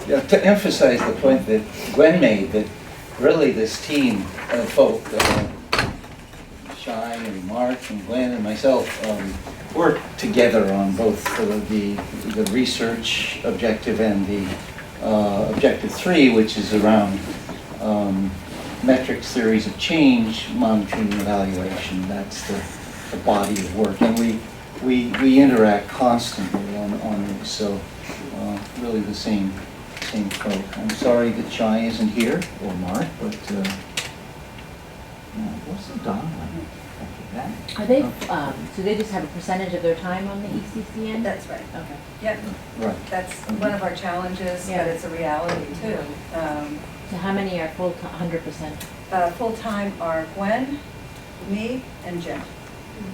Yeah, to emphasize the point that Gwen made, that really this team of folk, Shai and Mark and Gwen and myself, work together on both the research objective and the objective 3, which is around metrics, theories of change, monitoring, and evaluation. That's the body of work, and we interact constantly on these. So really the same folk. I'm sorry that Shai isn't here, or Mark, but what's the Don like after that? Are they, so they just have a percentage of their time on the ECCN? That's right. Okay. Yep. Right. That's one of our challenges, but it's a reality too. So how many are full, 100%? Full-time are Gwen, me, and Jim.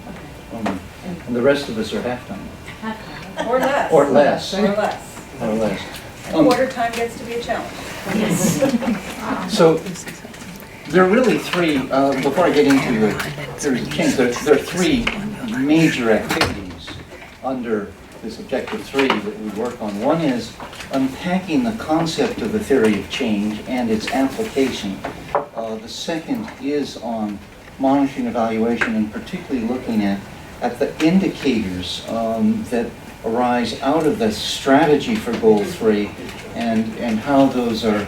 Okay. And the rest of us are half-time. Half-time. Or less. Or less. Or less. Or less. And quarter time gets to be a challenge. Yes. So there are really three, before I get into the theories of change, there are three major activities under this objective 3 that we work on. One is unpacking the concept of the theory of change and its application. The second is on monitoring evaluation, and particularly looking at the indicators that arise out of the strategy for goal 3 and how those are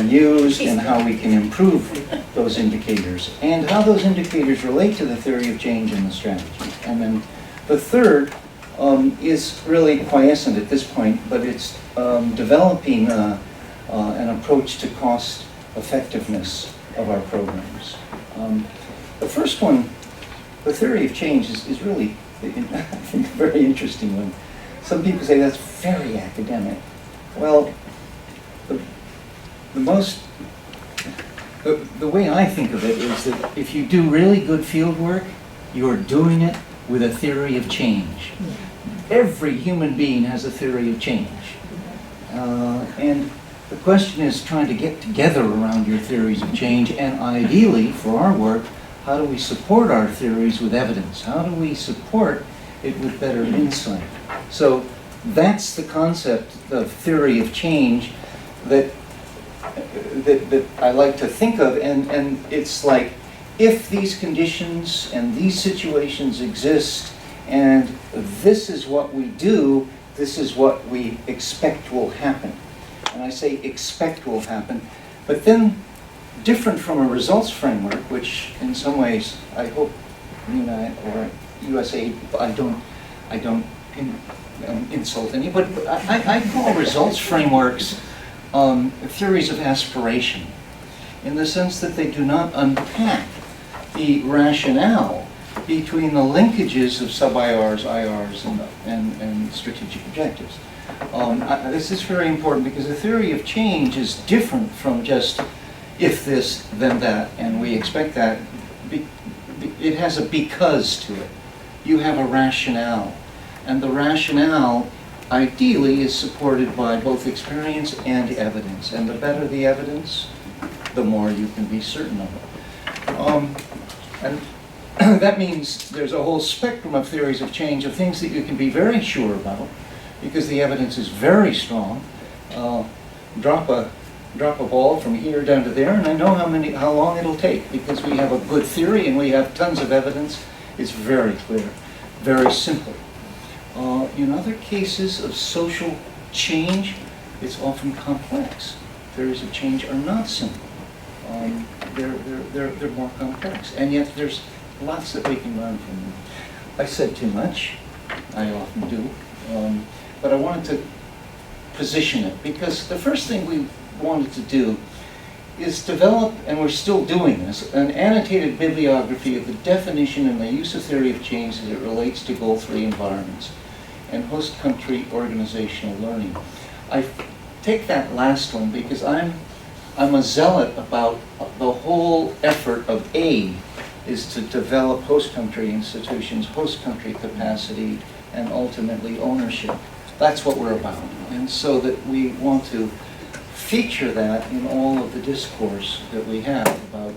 used and how we can improve those indicators and how those indicators relate to the theory of change and the strategy. And then the third is really quiescent at this point, but it's developing an approach to cost effectiveness of our programs. The first one, the theory of change, is really, I think, a very interesting one. Some people say that's very academic. Well, the way I think of it is that if you do really good field work, you're doing it with a theory of change. Every human being has a theory of change. And the question is trying to get together around your theories of change, and ideally, for our work, how do we support our theories with evidence? How do we support it with better insight? So that's the concept of theory of change that I like to think of, and it's like, if these conditions and these situations exist, and this is what we do, this is what we expect will happen. And I say expect will happen, but then different from a results framework, which in some ways I hope UMass or USAID, I don't insult any, but I call results frameworks theories of aspiration, in the sense that they do not unpack the rationale between the linkages of sub-IRs, IRs, and strategic objectives. This is very important because the theory of change is different from just if this, then that, and we expect that. It has a because to it. You have a rationale, and the rationale ideally is supported by both experience and evidence, and the better the evidence, the more you can be certain of it. And that means there's a whole spectrum of theories of change, of things that you can be very sure about because the evidence is very strong. Drop a ball from here down to there, and I know how long it'll take because we have a good theory and we have tons of evidence. It's very clear, very simple. In other cases of social change, it's often complex. Theories of change are not simple. They're more complex, and yet there's lots that we can learn from them. I said too much. I often do, but I wanted to position it because the first thing we wanted to do is develop, and we're still doing this, an annotated bibliography of the definition and the use of theory of change as it relates to Goal 3 environments and host country organizational learning. I take that last one because I'm a zealot about the whole effort of aid is to develop host country institutions, host country capacity, and ultimately ownership. That's what we're about. And so that we want to feature that in all of the discourse that we have about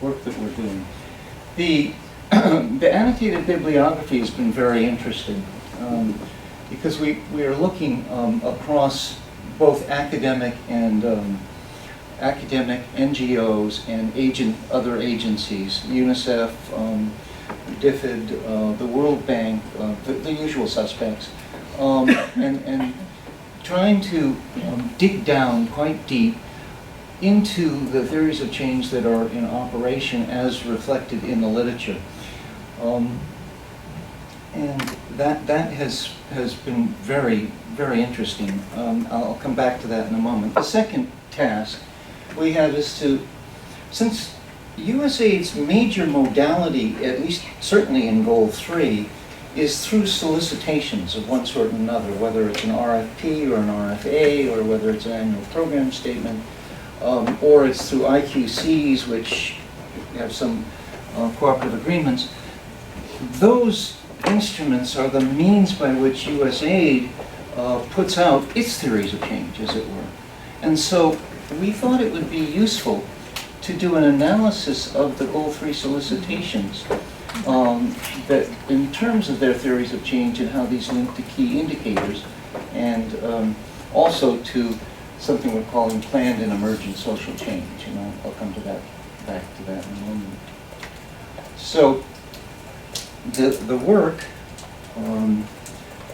work that we're doing. The annotated bibliography has been very interesting because we are looking across both academic and academic NGOs and other agencies, UNICEF, DFID, the World Bank, the usual suspects, and trying to dig down quite deep into the theories of change that are in operation as reflected in the literature. And that has been very, very interesting. I'll come back to that in a moment. The second task we have is to, since USAID's major modality, at least certainly in Goal 3, is through solicitations of one sort or another, whether it's an RFP or an RFA, or whether it's an annual program statement, or it's through IQCs, which have some cooperative agreements. Those instruments are the means by which USAID puts out its theories of change, as it were. And so we thought it would be useful to do an analysis of the Goal 3 solicitations that in terms of their theories of change and how these link to key indicators, and also to something we're calling planned and emergent social change. And I'll come to that, back to that in a moment. So the work,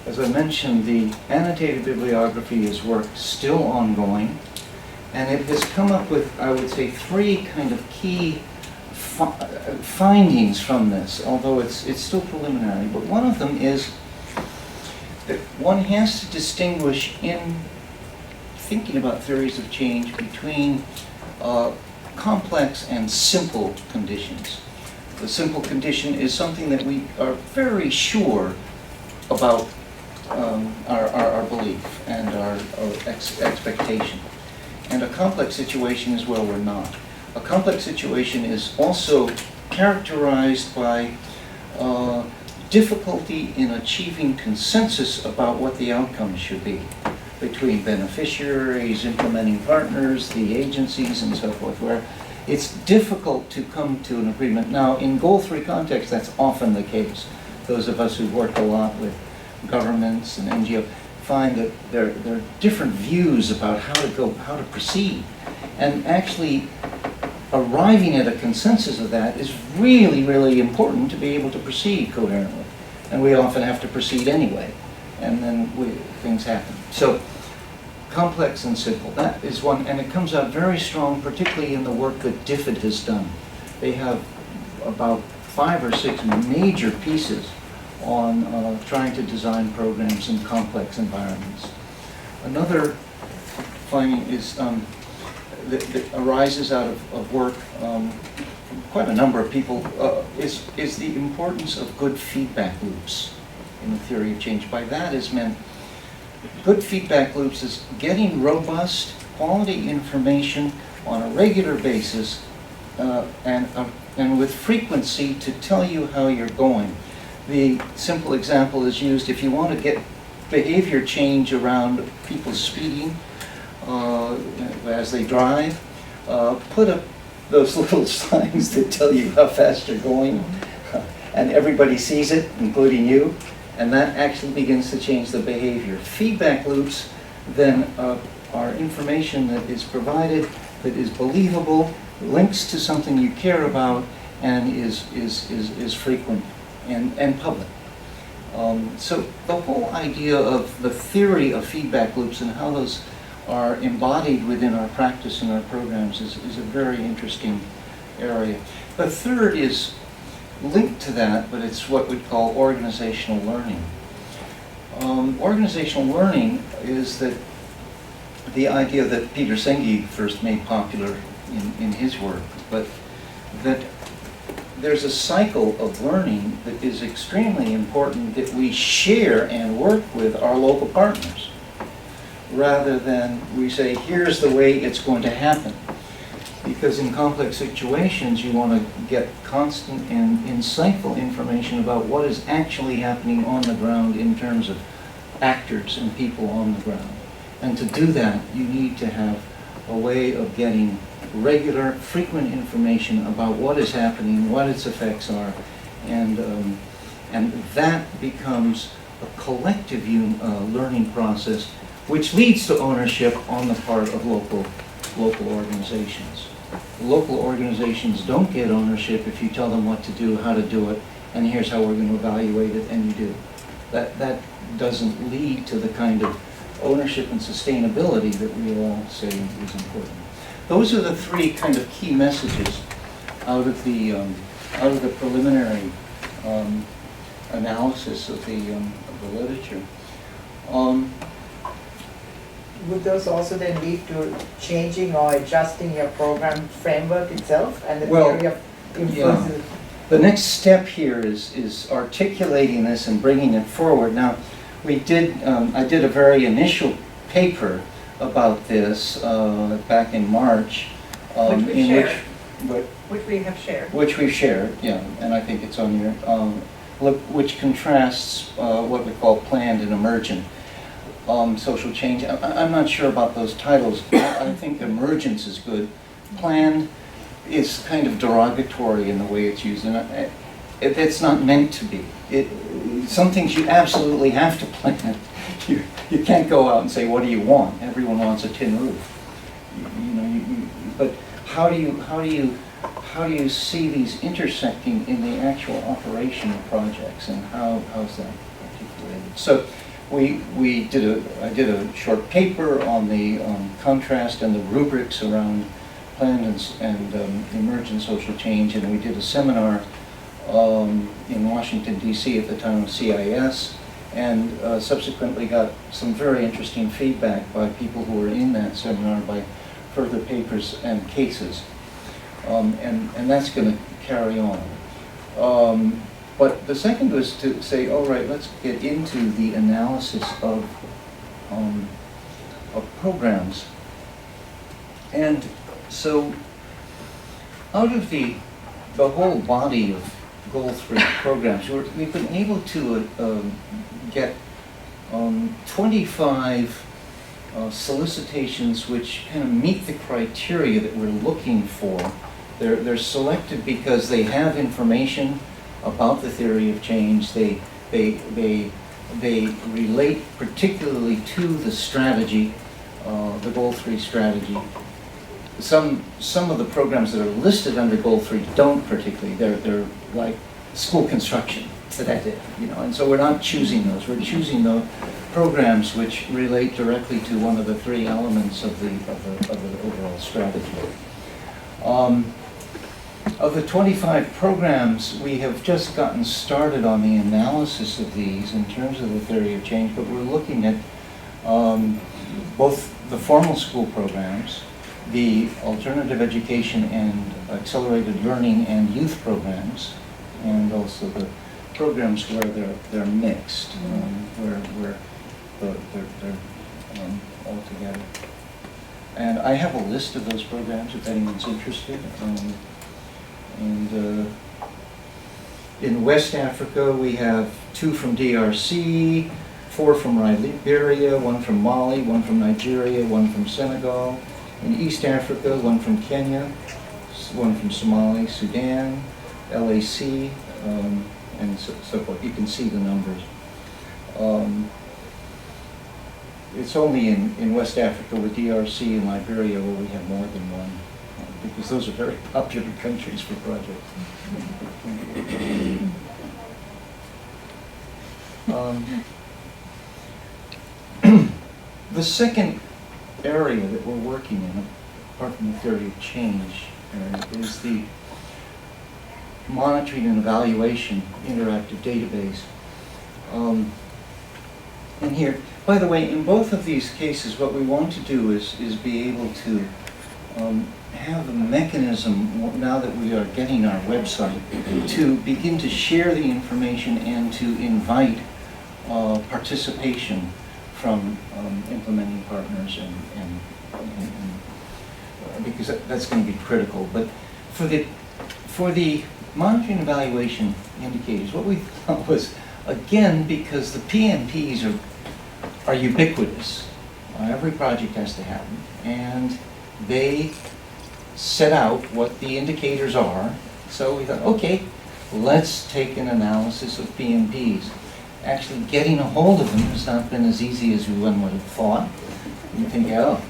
as I mentioned, the annotated bibliography is work still ongoing, and it has come up with, I would say, 3 kind of key findings from this, although it's still preliminary. But one of them is that one has to distinguish in thinking about theories of change between complex and simple conditions. The simple condition is something that we are very sure about our belief and our expectation. And a complex situation is where we're not. A complex situation is also characterized by difficulty in achieving consensus about what the outcomes should be between beneficiaries, implementing partners, the agencies, and so forth, where it's difficult to come to an agreement. Now, in Goal 3 context, that's often the case. Those of us who've worked a lot with governments and NGOs find that there are different views about how to proceed. And actually arriving at a consensus of that is really, really important to be able to proceed coherently. And we often have to proceed anyway, and then things happen. So, complex and simple, that is one, and it comes out very strong, particularly in the work that DFID has done. They have about 5 or 6 major pieces on trying to design programs in complex environments. Another finding is that arises out of work from quite a number of people is the importance of good feedback loops in the theory of change. By that is meant good feedback loops is getting robust, quality information on a regular basis and with frequency to tell you how you're going. The simple example is used if you want to get behavior change around people speeding as they drive. Put up those little signs that tell you how fast you're going, and everybody sees it, including you, and that actually begins to change the behavior. Feedback loops then are information that is provided, that is believable, links to something you care about, and is frequent and public. So the whole idea of the theory of feedback loops and how those are embodied within our practice and our programs is a very interesting area. The third is linked to that, but it's what we call organizational learning. Organizational learning is that the idea that Peter Senge first made popular in his work, but that there's a cycle of learning that is extremely important, that we share and work with our local partners, rather than we say, here's the way it's going to happen. Because in complex situations, you want to get constant and insightful information about what is actually happening on the ground in terms of actors and people on the ground. And to do that, you need to have a way of getting regular, frequent information about what is happening, what its effects are, and that becomes a collective learning process which leads to ownership on the part of local organizations. Local organizations don't get ownership if you tell them what to do, how to do it, and here's how we're going to evaluate it, and you do. That doesn't lead to the kind of ownership and sustainability that we all say is important. Those are the three kind of key messages out of the preliminary analysis of the literature. Would those also then lead to changing or adjusting your program framework itself and the Well, theory of yeah. influences? The next step here is articulating this and bringing it forward. Now, I did a very initial paper about this back in March. Which we in shared. which we have shared. which we've shared, yeah, and I think it's on here, which contrasts what we call planned and emergent social change. I'm not sure about those titles. I think emergence is good. Planned is kind of derogatory in the way it's used, and it's not meant to be. Some things you absolutely have to plan. You can't go out and say, what do you want? Everyone wants a tin roof. But how do you see these intersecting in the actual operation of projects, and how's that articulated? So I did a short paper on the contrast and the rubrics around planned and emergent social change, and we did a seminar in Washington, D.C. at the time of CIS, and subsequently got some very interesting feedback by people who were in that seminar by further papers and cases. And that's going to carry on. But the second was to say, all right, let's get into the analysis of programs. And so out of the whole body of Goal 3 programs, we've been able to get 25 solicitations which kind of meet the criteria that we're looking for. They're selected because they have information about the theory of change. They relate particularly to the strategy, the Goal 3 strategy. Some of the programs that are listed under Goal 3 don't particularly. They're like school construction. That's it, and so we're not choosing those. We're choosing the programs which relate directly to one of the three elements of the overall strategy. Of the 25 programs, we have just gotten started on the analysis of these in terms of the theory of change, but we're looking at both the formal school programs, the alternative education and accelerated learning and youth programs, and also the programs where they're mixed, where they're all together. And I have a list of those programs if anyone's interested. In West Africa, we have 2 from DRC, 4 from Liberia, 1 from Mali, 1 from Nigeria, 1 from Senegal. In East Africa, 1 from Kenya, 1 from Somalia, Sudan, LAC, and so forth. You can see the numbers. It's only in West Africa with DRC and Liberia where we have more than one, because those are very popular countries for projects. The second area that we're working in, apart from the theory of change, is the monitoring and evaluation interactive database. And here, by the way, in both of these cases, what we want to do is be able to have a mechanism, now that we are getting our website, to begin to share the information and to invite participation from implementing partners, and because that's going to be critical. But for the monitoring and evaluation indicators, what we thought was, again, because the PMPs are ubiquitous, every project has to have them, and they set out what the indicators are. So we thought, okay, let's take an analysis of PMPs. actually getting a hold of them has not been as easy as one would have thought. You think, oh,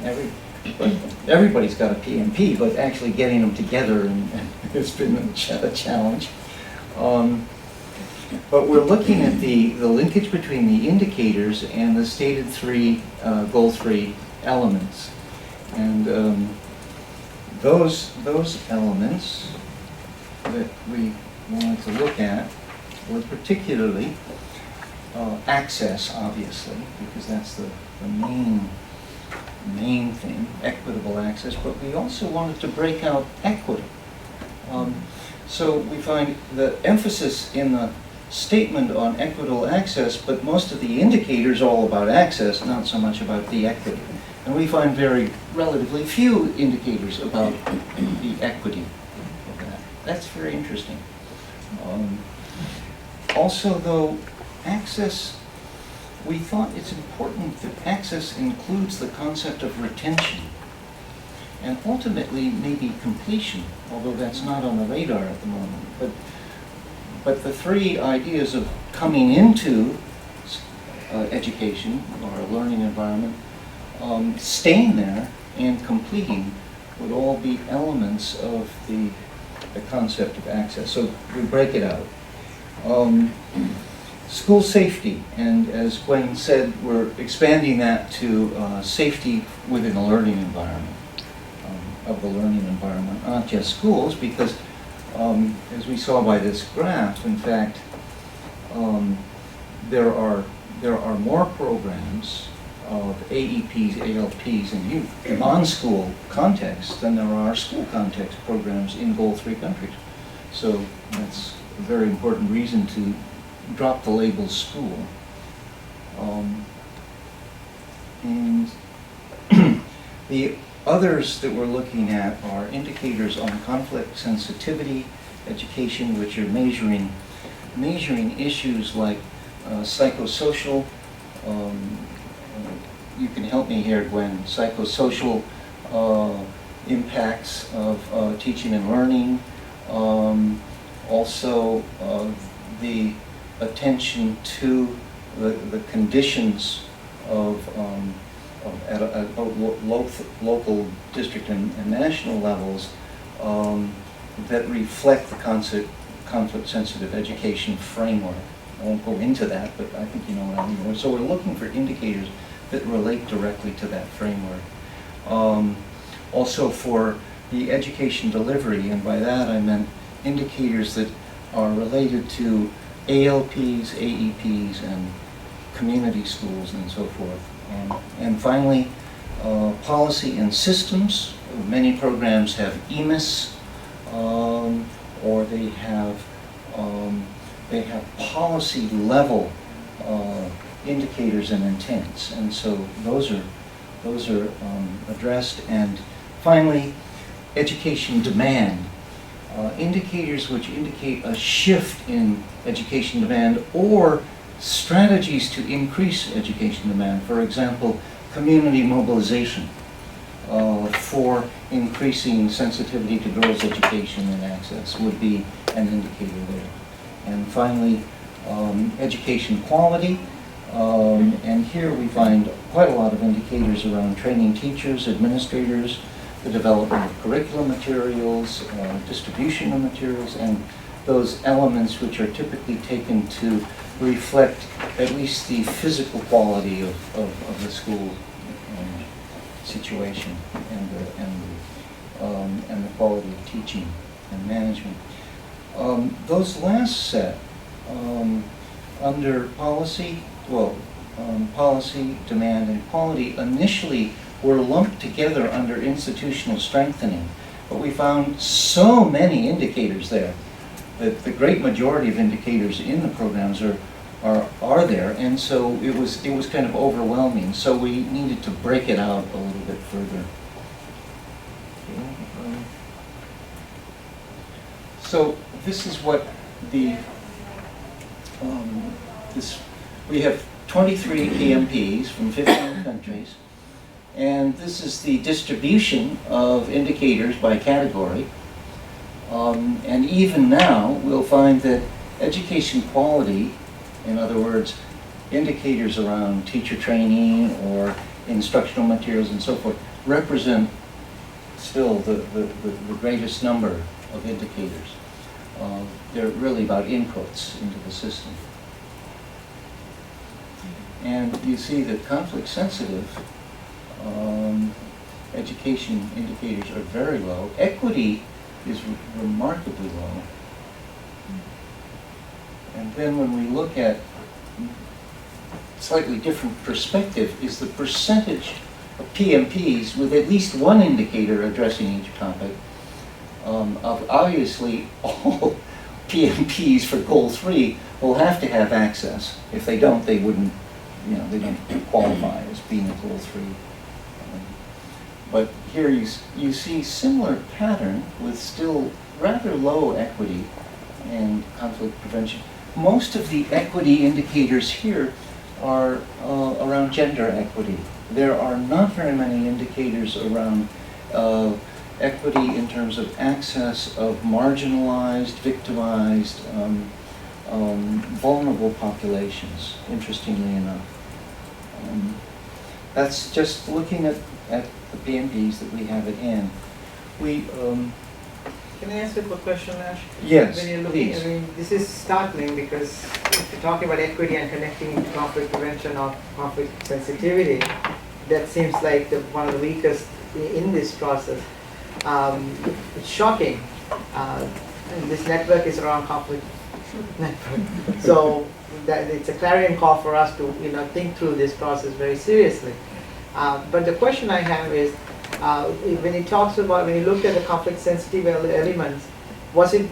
everybody's got a PMP, but actually getting them together and it's been a challenge. But we're looking at the linkage between the indicators and the stated goal 3 elements. And those elements that we wanted to look at were particularly access, obviously, because that's the main thing, equitable access, but we also wanted to break out equity. So we find the emphasis in the statement on equitable access, but most of the indicators are all about access, not so much about the equity. And we find relatively few indicators about the equity of that. That's very interesting. Also, though, access, we thought it's important that access includes the concept of retention and ultimately maybe completion, although that's not on the radar at the moment. But the 3 ideas of coming into education or a learning environment, staying there, and completing would all be elements of the concept of access. So we break it out. School safety, and as Gwen said, we're expanding that to safety within a learning environment, of the learning environment, not just schools, because as we saw by this graph, in fact, there are more programs of AEPs, ALPs in non-school context than there are school context programs in Goal 3 countries. So that's a very important reason to drop the label school. And the others that we're looking at are indicators on conflict sensitivity education, which are measuring issues like psychosocial, you can help me here, Gwen, psychosocial impacts of teaching and learning, also the attention to the conditions at local, district, and national levels that reflect the conflict-sensitive education framework. I won't go into that, but I think you know what I mean. So we're looking for indicators that relate directly to that framework. Also for the education delivery, and by that I meant indicators that are related to ALPs, AEPs, and community schools, and so forth. And finally, policy and systems. Many programs have EMass, or they have policy level indicators and intents, and so those are addressed. And finally, education demand. Indicators which indicate a shift in education demand or strategies to increase education demand. For example, community mobilization for increasing sensitivity to girls' education and access would be an indicator there. And finally, education quality. And here we find quite a lot of indicators around training teachers, administrators, the development of curriculum materials, distribution of materials, and those elements which are typically taken to reflect at least the physical quality of the school situation and the quality of teaching and management. Those last set under policy, policy, demand, and quality initially were lumped together under institutional strengthening, but we found so many indicators there that the great majority of indicators in the programs are there, and so it was kind of overwhelming. So we needed to break it out a little bit further. So this is what the we have 23 PMPs from 15 countries, and this is the distribution of indicators by category. And even now, we'll find that education quality In other words, indicators around teacher training or instructional materials and so forth represent still the greatest number of indicators. They're really about inputs into the system. And you see that conflict-sensitive education indicators are very low. Equity is remarkably low. And then when we look at slightly different perspective is the percentage of PMPs with at least one indicator addressing each topic. Of obviously, all PMPs for Goal 3 will have to have access. If they don't, they wouldn't, they don't qualify as being a Goal 3. But here you see similar pattern with still rather low equity and conflict prevention. Most of the equity indicators here are around gender equity. There are not very many indicators around equity in terms of access of marginalized, victimized, vulnerable populations, interestingly enough. That's just looking at the PMPs that we have at hand. Can I ask you a question, Ash? Yes, When you're looking, please. I mean, this is startling because if you're talking about equity and connecting it to conflict prevention or conflict sensitivity, that seems like one of the weakest in this process. It's shocking. And this network is around conflict network. So that it's a clarion call for us to think through this process very seriously. But the question I have is, when you looked at the conflict sensitive elements, was it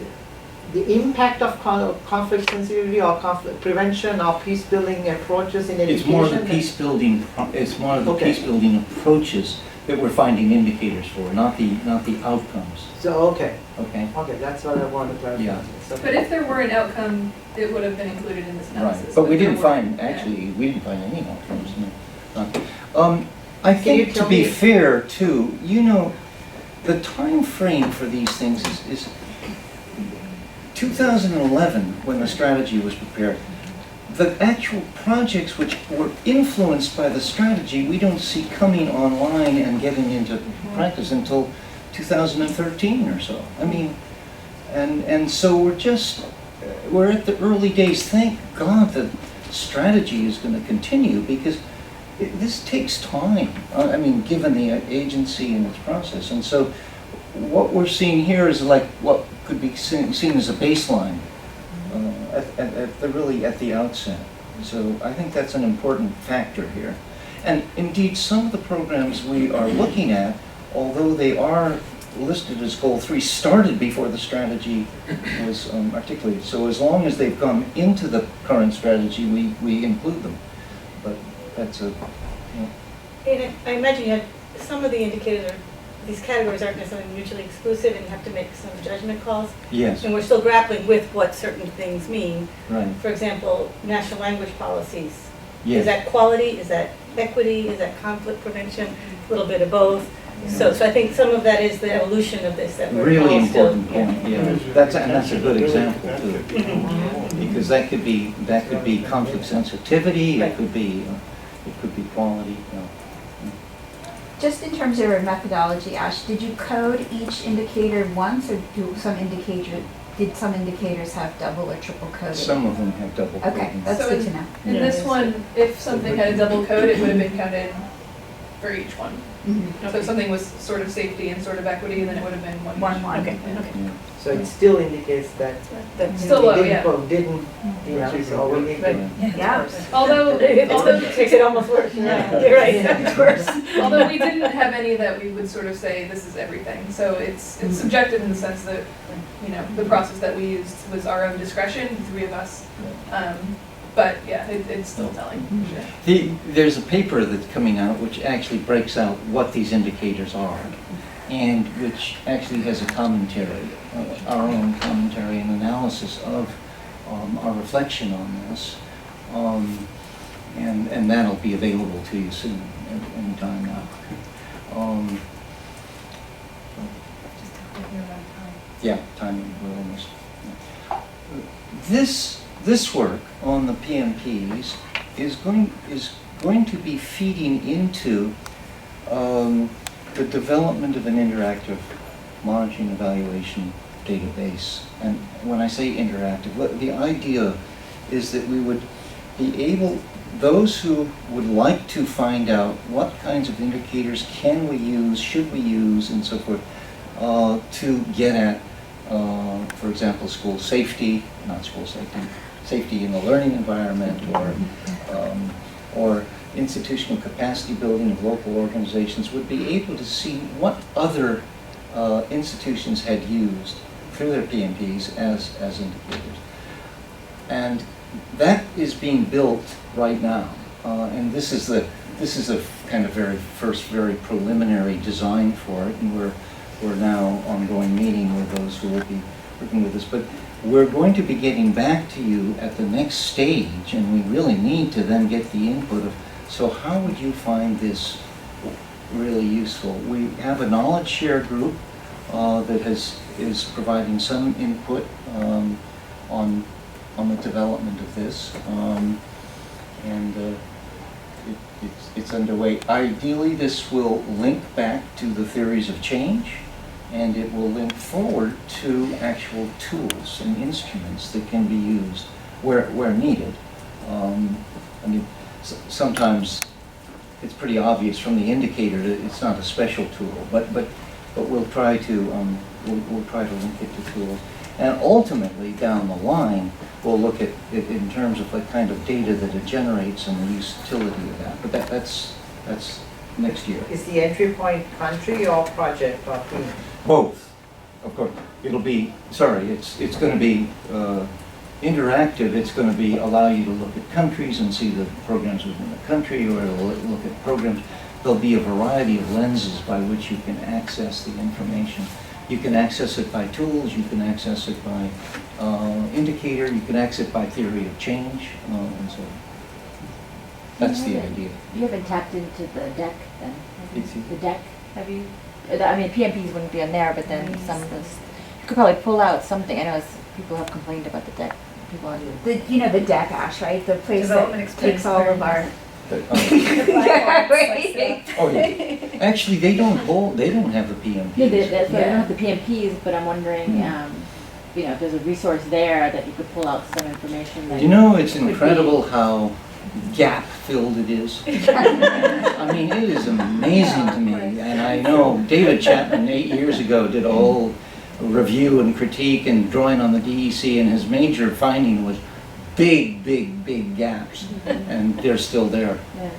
the impact of conflict sensitivity or conflict prevention or peace building approaches in education? It's more the peace building. It's more of the peace building approaches that we're finding indicators for, not the outcomes. So okay, that's what I wanted to clarify. Yeah. So, But if there were an outcome, it would have been included in this analysis. Right, but we there didn't weren't. find we didn't find any outcomes. No. I Can you think tell to be me- fair too, the time frame for these things is 2011 when the strategy was prepared. The actual projects which were influenced by the strategy we don't see coming online and getting into practice until 2013 or so. I mean, and so we're at the early days. Thank God the strategy is going to continue because this takes time, given the agency and its process. And so what we're seeing here is like what could be seen as a baseline at the outset. So I think that's an important factor here. And indeed, some of the programs we are looking at, although they are listed as Goal 3, started before the strategy was articulated. So as long as they've come into the current strategy, we include them. But that's And I imagine you had some of the indicators, these categories aren't necessarily mutually exclusive and you have to make some judgment calls. Yes, And we're still grappling with what certain things mean. right, For example, national language policies. yes. Is that quality? Is that equity? Is that conflict prevention? A little bit of both. So I think some of that is the evolution of this that we're Really all still. important point, yeah. That's a good example too. Because that could be conflict sensitivity, it could be quality, Just in terms of your methodology, Ash, did you code each indicator once, or did some indicators have double or triple coding? Some of them have double Okay, coding. that's So good to know. In this one, if something had a double code, it would have been counted for each one. Mhm. So if something was sort of safety and sort of equity, then it would have been one. One. Okay, Yeah. okay. Yeah. So it still indicates that That's Still low, we yeah. didn't, so we need to. Yeah. Although Makes it almost worse. Yeah. You're right, it's worse. Although we didn't have any that we would sort of say this is everything. So it's subjective in the sense that, the process that we used was our own discretion, the three of us. But yeah, it's still telling. Sure. There's a paper that's coming out which actually breaks out what these indicators are, and which actually has a commentary, our own commentary and analysis of our reflection on this, and that'll be available to you soon, anytime now. Yeah, timing, we're almost. This this work on the PMPs is going to be feeding into the development of an interactive monitoring evaluation database. And when I say interactive, the idea is that we would be able, those who would like to find out what kinds of indicators can we use, should we use, and so forth, to get at, for example, school safety, not school safety, safety in the learning environment, or institutional capacity building of local organizations, would be able to see what other institutions had used through their PMPs as indicators. And that is being built right now. And this is a kind of very preliminary design for it, and we're now ongoing meeting with those who will be working with us. But we're going to be getting back to you at the next stage, and we really need to then get the input of, so how would you find this really useful? We have a knowledge share group that is providing some input on the development of this, and it's underway. Ideally, this will link back to the theories of change, and it will link forward to actual tools and instruments that can be used where needed. I mean, sometimes it's pretty obvious from the indicator that it's not a special tool, but we'll try to link it to tools. And ultimately, down the line, we'll look at it in terms of the kind of data that it generates and the utility of that. But that's next year. Is the entry point country or project or team? Both, of course. It'll be, it's going to be interactive. It's going to be allow you to look at countries and see the programs within the country, or it'll look at programs. There'll be a variety of lenses by which you can access the information. You can access it by tools, you can access it by indicator, you can access it by theory of change, and so on. That's the idea. You haven't tapped into the deck then? It's- The deck, have you? I mean, PMPs wouldn't be on there, but then some of this, you could probably pull out something. I know people have complained about the deck. People on The deck, Ash, right? The place Development that experience takes all of our. Oh, yeah. Actually, they don't have the PMPs. Yeah, that's why I don't Yeah. have the PMPs, but I'm wondering, if there's a resource there that you could pull out some information that. You know, it's could be- incredible how gap-filled it is. I mean, it is amazing to me. And I know David Chapman 8 years ago did a whole review and critique and drawing on the DEC, and his major finding was big gaps, and they're still there. Yeah.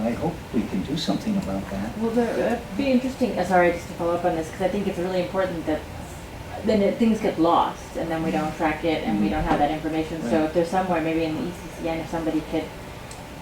I hope we can do something about that. Well, it'd be interesting, sorry, just to follow up on this, because I think it's really important that then things get lost, and then we don't track it, and we don't have that information. So Right. if there's somewhere, maybe in the ECCN, if somebody could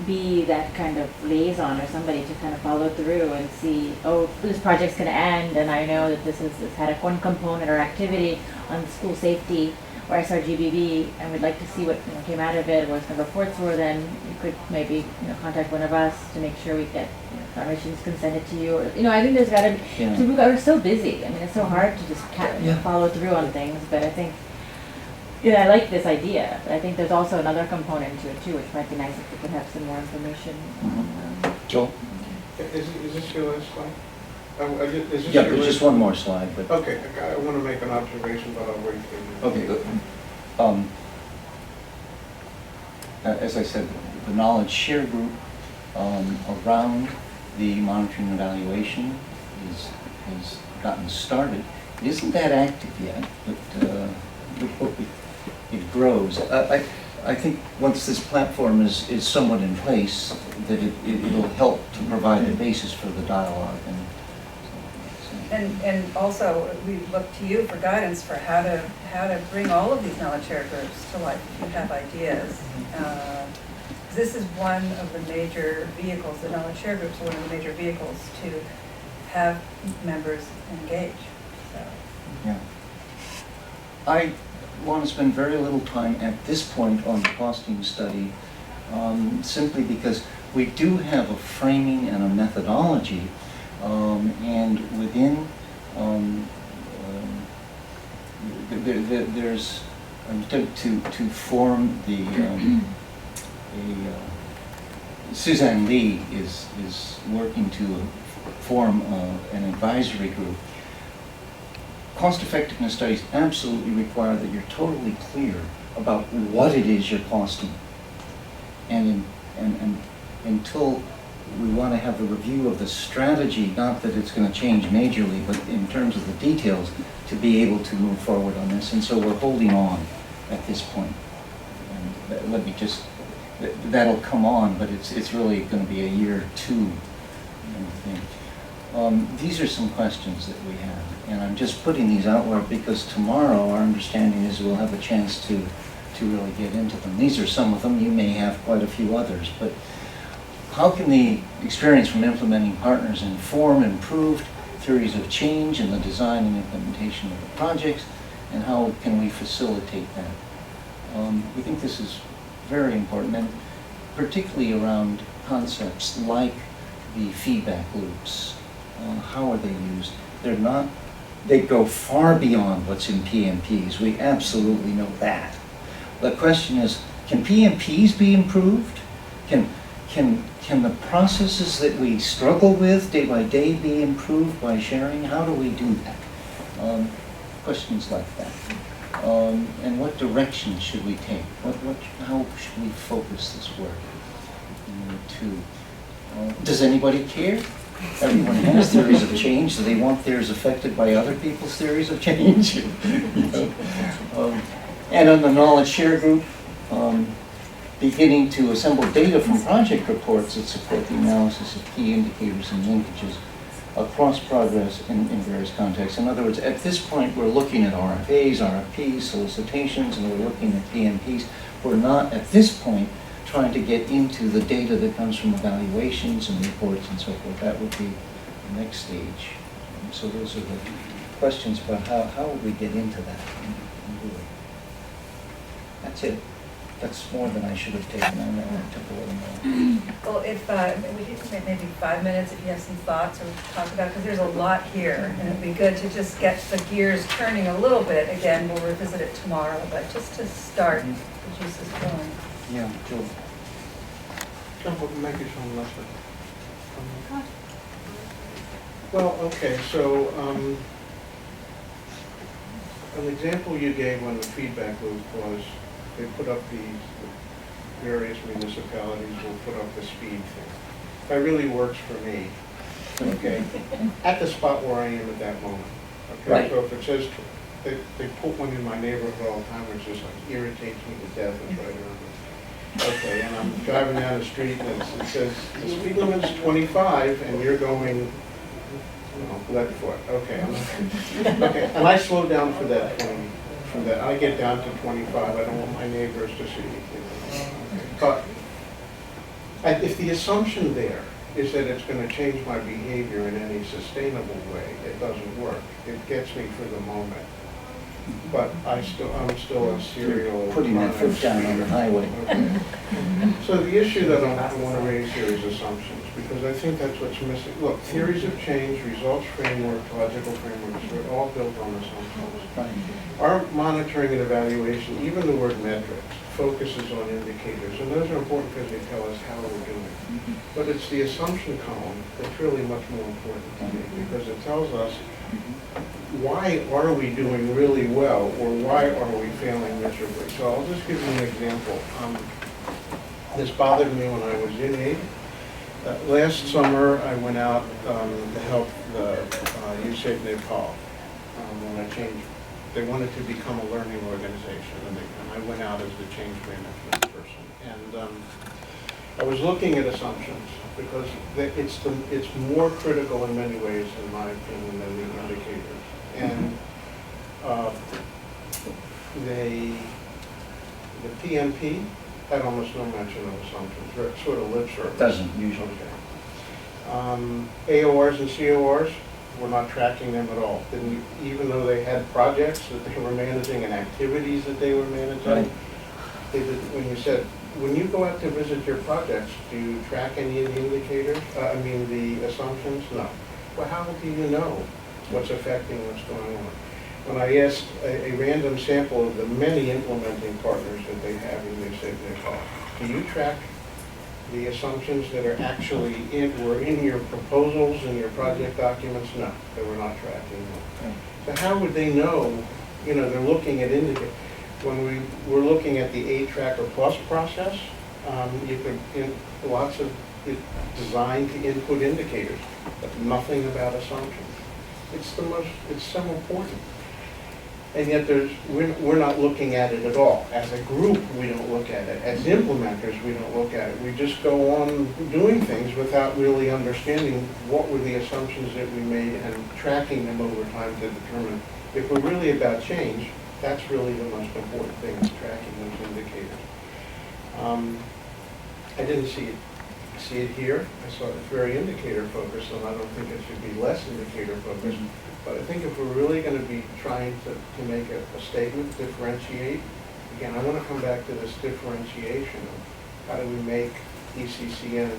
be that kind of liaison or somebody to kind of follow through and see, oh, this project's going to end, and I know that this had one component or activity on school safety or SRGBV, and we'd like to see what came out of it, what some reports were. Then you could maybe contact one of us to make sure we get permissions consented to you. Or I think there's got to be. Yeah. So we're so busy. I mean, it's so hard to just Yeah. follow through on things. But I think. I like this idea, but I think there's also another component to it too, which might be nice if we could have some more information. Joel? Is this your last slide? Is this Yeah, your there's last- just one more slide, but. Okay, I want to make an observation, but I'll wait for you. Okay, as I said, the knowledge share group around the monitoring and evaluation has gotten started. It isn't that active yet, but we hope it grows. I think once this platform is somewhat in place, that it'll help to provide a basis for the dialogue. And also, we look to you for guidance for how to bring all of these knowledge share groups to life if you have ideas. This is one of the major vehicles, the knowledge share groups are one of the major vehicles to have members engage. So. Yeah. I want to spend very little time at this point on the costing study, simply because we do have a framing and a methodology, and within there's to form the, Suzanne Lee is working to form an advisory group. Cost effectiveness studies absolutely require that you're totally clear about what it is you're costing. And until we want to have a review of the strategy, not that it's going to change majorly, but in terms of the details, to be able to move forward on this. And so we're holding on at this point. And let me just, that'll come on, but it's really going to be a year or two thing. These are some questions that we have, and I'm just putting these out there because tomorrow our understanding is we'll have a chance to really get into them. These are some of them. You may have quite a few others, but how can the experience from implementing partners inform improved theories of change in the design and implementation of the projects, and how can we facilitate that? We think this is very important, and particularly around concepts like the feedback loops. How are they used? They go far beyond what's in PMPs. We absolutely know that. The question is, can PMPs be improved? Can the processes that we struggle with day by day be improved by sharing? How do we do that? Questions like that. And what direction should we take? How should we focus this work? Does anybody care? Everyone has theories of change. Do they want theirs affected by other people's theories of change? And on the knowledge share group, beginning to assemble data from project reports that support the analysis of key indicators and linkages across progress in various contexts. In other words, at this point, we're looking at RFAs, RFPs, solicitations, and we're looking at PMPs. We're not, at this point, trying to get into the data that comes from evaluations and reports and so forth. That would be the next stage. So those are the questions about how would we get into that and do it. That's it. That's more than I should have taken. I know I took a little more. Well, if we could maybe 5 minutes if you have some thoughts or talk about, because there's a lot here, and it'd be good to just get the gears turning a little bit. Again, we'll revisit it tomorrow, but just to start, the juices flowing. Yeah, Joe. Make it sound lesser. Well, okay, so an example you gave on the feedback loop was they put up the various municipalities will put up the speed thing. That really works for me, okay? At the spot where I am at that moment, okay? Right. So if it says, they put one in my neighborhood all the time, which just like irritates me to death, it's right around me. Okay, and I'm driving down the street and it says, the speed limit's 25 and you're going, left foot, okay. Okay, and I slow down for that 20, for that. I get down to 25, I don't want my neighbors to see me. But if the assumption there is that it's going to change my behavior in any sustainable way, it doesn't work. It gets me for the moment. But I'm still a serial. Putting that foot down on the highway. Okay. So the issue that I want to raise here is assumptions, because I think that's what's missing. Look, theories of change, results framework, logical frameworks, they're all built on assumptions. Our monitoring and evaluation, even the word metrics, focuses on indicators, and those are important because they tell us how we're doing. But it's the assumption column that's really much more important to me, because it tells us why are we doing really well, or why are we failing miserably? So I'll just give you an example. This bothered me when I was in aid. Last summer, I went out to help the USAID Nepal when I changed. They wanted to become a learning organization, and I went out as the change management person. And I was looking at assumptions, because it's more critical in many ways, in my opinion, than the indicators. And the PMP had almost no mention of assumptions, or sort of lip service. Doesn't usually. Okay. AORs and CORs, we're not tracking them at all. Even though they had projects that they were managing and activities that they were managing, Right. When you go out to visit your projects, do you track any of the indicators? The assumptions? No. Well, how do you know what's affecting what's going on? when I asked a random sample of the many implementing partners that they have in their call, do you track the assumptions that are actually were in your proposals and your project documents? No, they were not tracking them. So how would they know? You know, they're looking at indicators. When we were looking at the 8-Tracker Plus process, you could, lots of it designed to input indicators, but nothing about assumptions. It's so important. And yet we're not looking at it at all. As a group, we don't look at it. As implementers, we don't look at it. We just go on doing things without really understanding what were the assumptions that we made and tracking them over time to determine if we're really about change. That's really the most important thing, is tracking those indicators. I didn't see it here. I saw it's very indicator focused, and I don't think it should be less indicator focused. But I think if we're really going to be trying to make a statement, differentiate, again, I want to come back to this differentiation of how do we make ECCN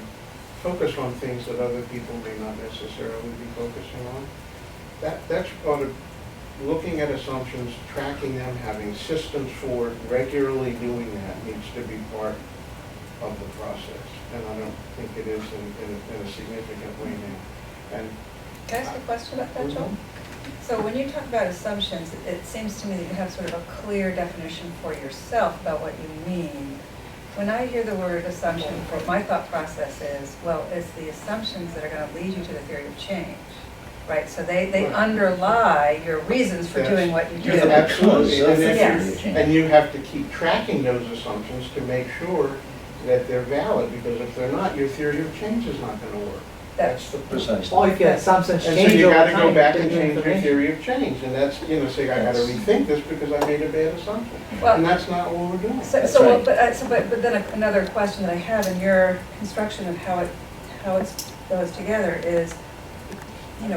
focus on things that other people may not necessarily be focusing on. That's part of looking at assumptions, tracking them, having systems for it, regularly doing that needs to be part of the process. And I don't think it is in a significant way now. And Can I ask a question about that, Joel? So when you talk about assumptions, it seems to me that you have sort of a clear definition for yourself about what you mean. When I hear the word assumption, what my thought process is, well, it's the assumptions that are going to lead you to the theory of change, right? So they Right. underlie your reasons for doing what you do. Yeah, absolutely. And, Yes. and you have to keep tracking those assumptions to make sure that they're valid, because if they're not, your theory of change is not going to work. That's the Precisely. Or if your assumptions And so change you over gotta time. go back with and new change your information. theory of change, and that's, say, I gotta rethink this because I made a bad assumption. Well- And that's not what we're doing. So, That's so, right. but then another question that I have in your construction of how it goes together is,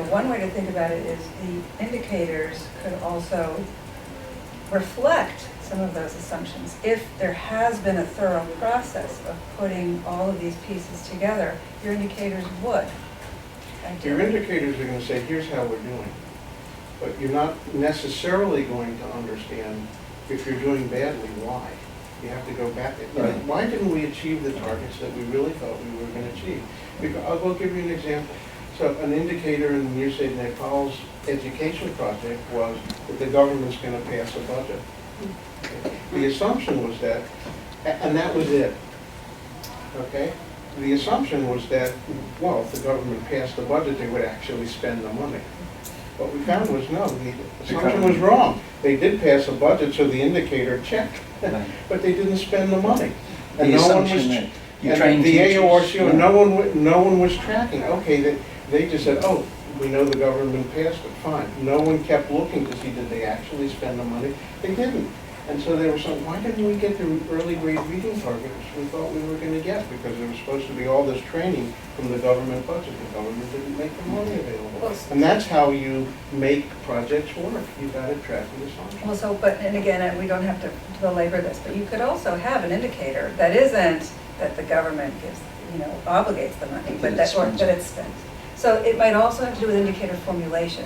one way to think about it is the indicators could also reflect some of those assumptions. If there has been a thorough process of putting all of these pieces together, your indicators would. Your indicators are gonna say, here's how we're doing. But you're not necessarily going to understand if you're doing badly, why. You have to go back. Right. Why didn't we achieve the targets that we really thought we were gonna achieve? I'll give you an example. So an indicator in USAID Nepal's education project was that the government's gonna pass a budget. The assumption was that, and that was it, okay? The assumption was that, well, if the government passed the budget, they would actually spend the money. What we found was, no, the assumption was wrong. They did pass a budget, so the indicator checked, Right. but they didn't spend the money. The And no one assumption was, that you and train the teachers. AORCO, Yeah. no one was tracking. Okay, they just said, oh, we know the government passed it, fine. No one kept looking to see, did they actually spend the money? They didn't. And so they were saying, why didn't we get the early grade reading targets we thought we were going to get? Because there was supposed to be all this training from the government budget. The government didn't make the money available. And that's how you make projects work. You've got to track the assumptions. Well, so, and again, we don't have to belabor this, but you could also have an indicator that isn't that the government gives, obligates the money, but that it's spent. So it might also have to do with indicator formulation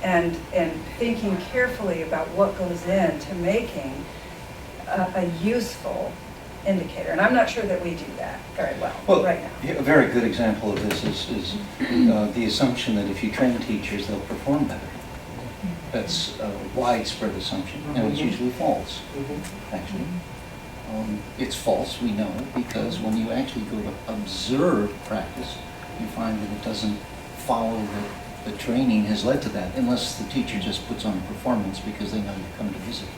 and thinking carefully about what goes into making a useful indicator. And I'm not sure that we do that very well right now. Yeah, a very good example of this is the assumption that if you train teachers, they'll perform better. That's a widespread assumption, and it's usually false, actually. It's false, we know, because when you actually go to observe practice, you find that it doesn't follow the training has led to that, unless the teacher just puts on a performance because they know you come to visit.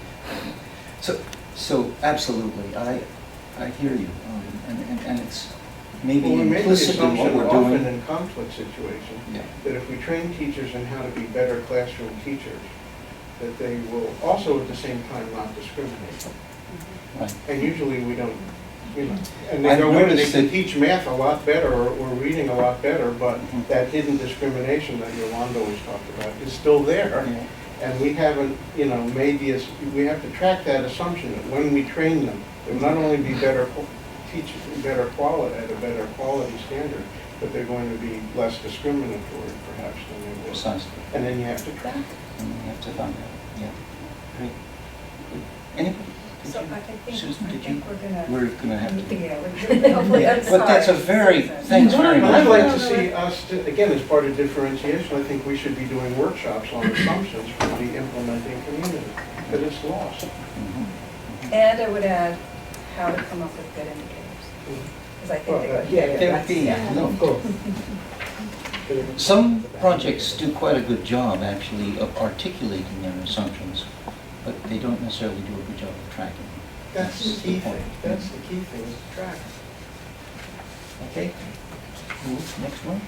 So absolutely, I hear you, and it's maybe Well, we make the implicit in what assumption we're often doing. in conflict situations Yeah. that if we train teachers in how to be better classroom teachers, that they will also at the same time not discriminate. Right. And usually we don't, and they I've go in and they noticed can that- teach math a lot better or reading a lot better, but Mhm. that hidden discrimination that Yolanda always talked about is still there. Yeah. And we haven't, made we have to track that assumption that when we train them, they'll not only be teaching better quality, at a better quality standard, but they're going to be less discriminatory perhaps than they were. Precisely. And then you have to track it. And we have to find out, yeah. Great. Good. Anybody? Did So you- I think, Susan, I did think you? we're We're gonna have to. yeah, we're hopefully, I'm sorry. But that's a very, Susan. thanks very much. I'd like to see us, again, as part of differentiation, I think we should be doing workshops on assumptions for the implementing community, because it's lost. Mhm. And I would add how to come up with good indicators, because I think they go together. There would be, Yeah, of course. some projects do quite a good job, actually, of articulating their assumptions, but they don't necessarily do a good job of tracking them. That's the key point. thing, that's the key thing, is track. Okay? Cool. Next one?